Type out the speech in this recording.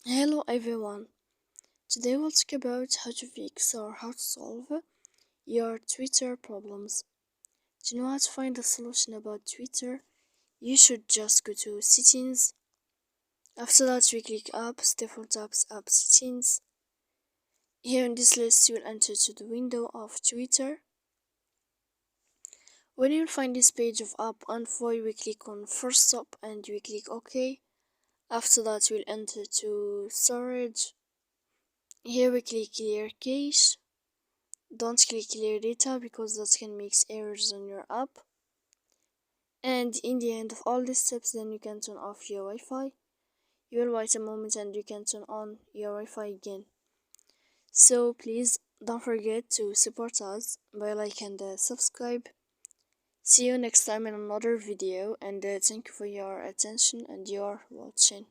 Hello everyone. Today we'll talk about how to fix or how to solve your Twitter problems. To know how to find a solution about Twitter, you should just go to settings. After that, we click apps, default apps, app settings. Here in this list, you will enter to the window of Twitter. When you'll find this page of app info, we click on first stop and we click OK. After that, we'll enter to storage. Here we click clear cache. Don't click clear data because that can make errors on your app. And in the end of all these steps, then you can turn off your Wi-Fi. You will wait a moment and you can turn on your Wi-Fi again. So please don't forget to support us by like and subscribe. See you next time in another video, and thank you for your attention and your watching.